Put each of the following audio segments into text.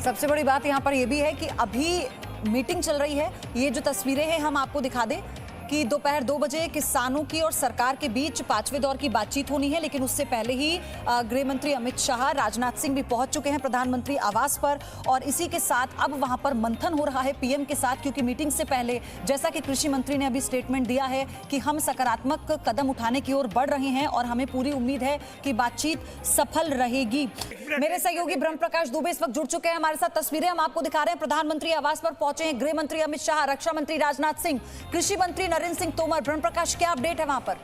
सबसे बड़ी बात यहाँ पर यह भी है कि अभी मीटिंग चल रही है। ये जो तस्वीरें हैं हम आपको दिखा दें कि दोपहर 2 बजे किसानों की और सरकार के बीच 5वें दौर की बातचीत होनी है, लेकिन उससे पहले ही गृह मंत्री अमित शाह, राजनाथ सिंह भी पहुंच चुके हैं प्रधानमंत्री आवास पर। और इसी के साथ अब वहां पर मंथन हो रहा है पीएम के साथ, क्योंकि मीटिंग से पहले जैसा कि कृषि मंत्री ने अभी स्टेटमेंट दिया है कि हम सकारात्मक कदम उठाने की ओर बढ़ रहे हैं और हमें पूरी उम्मीद है कि बातचीत सफल रहेगी। मेरे सहयोगी ब्रह्म प्रकाश दुबे इस वक्त जुड़ चुके हैं हमारे साथ। तस्वीरें हम आपको दिखा रहे हैं। प्रधानमंत्री आवास पर पहुंचे हैं गृह मंत्री अमित शाह, रक्षा मंत्री राजनाथ सिंह, कृषि मंत्री नरेंद्र सिंह तोमर। ब्रह्म प्रकाश, क्या अपडेट है वहां पर?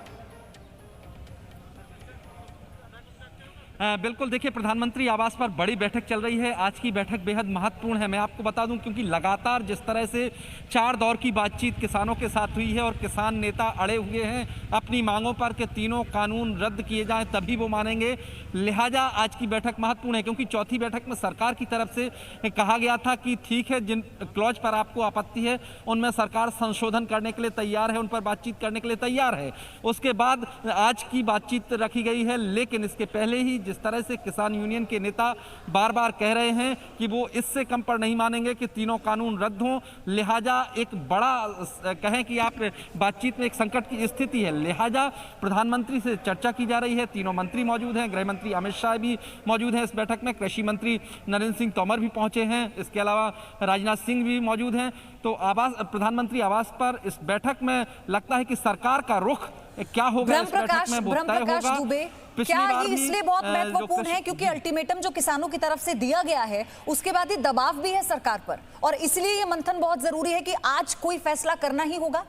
बिल्कुल, देखिए प्रधानमंत्री आवास पर बड़ी बैठक चल रही है। आज की बैठक बेहद महत्वपूर्ण है। मैं आपको बता दूं, क्योंकि लगातार जिस तरह से 4 दौर की बातचीत किसानों के साथ हुई है और किसान नेता अड़े हुए हैं अपनी मांगों पर कि तीनों कानून रद्द किए जाएं तभी वो मानेंगे। लिहाजा आज की बैठक महत्वपूर्ण है, क्योंकि चौथी बैठक में सरकार की तरफ से कहा गया था कि ठीक है, जिन क्लॉज पर आपको आपत्ति है उनमें सरकार संशोधन करने के लिए तैयार है, उन पर बातचीत करने के लिए तैयार है। उसके बाद आज की बातचीत रखी गई है। लेकिन इसके पहले ही जिस तरह से किसान यूनियन के नेता बार बार कह रहे हैं कि वो इससे कम पर नहीं मानेंगे कि तीनों कानून रद्द हों, लिहाजा एक बड़ा कहें कि आप बातचीत में एक संकट की स्थिति है। लिहाजा प्रधानमंत्री से चर्चा की जा रही है। तीनों मंत्री मौजूद हैं, गृह मंत्री अमित शाह भी मौजूद हैं इस बैठक में, कृषि मंत्री नरेंद्र सिंह तोमर भी पहुंचे हैं, इसके अलावा राजनाथ सिंह भी मौजूद हैं। तो प्रधानमंत्री आवास पर इस बैठक में लगता है कि सरकार का रुख क्या होगा इस बैठक में वो तय होगा। क्या ये इसलिए बहुत महत्वपूर्ण है क्योंकि अल्टीमेटम जो किसानों की तरफ से दिया गया है उसके बाद ही दबाव भी है सरकार पर, और इसलिए ये मंथन बहुत जरूरी है कि आज कोई फैसला करना ही होगा।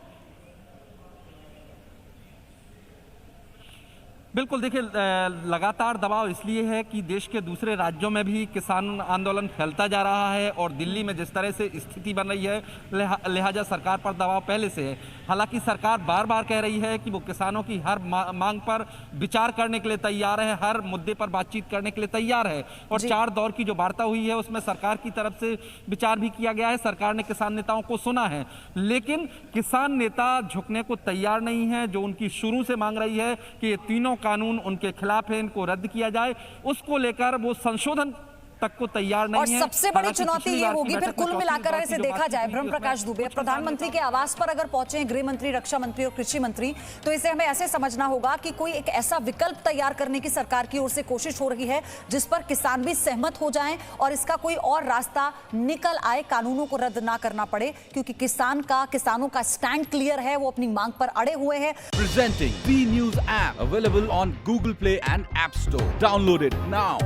बिल्कुल, देखिए लगातार दबाव इसलिए है कि देश के दूसरे राज्यों में भी किसान आंदोलन फैलता जा रहा है और दिल्ली में जिस तरह से स्थिति बन रही है, लिहाजा सरकार पर दबाव पहले से है। हालांकि सरकार बार बार कह रही है कि वो किसानों की हर मांग पर विचार करने के लिए तैयार है, हर मुद्दे पर बातचीत करने के लिए तैयार है। और 4 दौर की जो वार्ता हुई है उसमें सरकार की तरफ से विचार भी किया गया है, सरकार ने किसान नेताओं को सुना है। लेकिन किसान नेता झुकने को तैयार नहीं है। जो उनकी शुरू से मांग रही है कि ये तीनों कानून उनके खिलाफ है, इनको रद्द किया जाए, उसको लेकर वो संशोधन तक को तैयार नहीं है। और सबसे बड़ी चुनौती ये होगी फिर कुल मिलाकर इसे देखा जाए, ब्रह्म प्रकाश दुबे प्रधानमंत्री के आवास पर अगर पहुंचे हैं गृह मंत्री, रक्षा मंत्री और कृषि मंत्री, तो इसे हमें ऐसे समझना होगा कि कोई एक ऐसा विकल्प तैयार करने की सरकार की ओर से कोशिश हो रही है जिस पर किसान भी सहमत हो जाएं और इसका कोई और रास्ता निकल आए, कानूनों को रद्द ना करना पड़े, क्योंकि किसानों का स्टैंड क्लियर है, वो अपनी मांग पर अड़े हुए हैं। Presenting B News app available on Google Play and App Store. Download it now.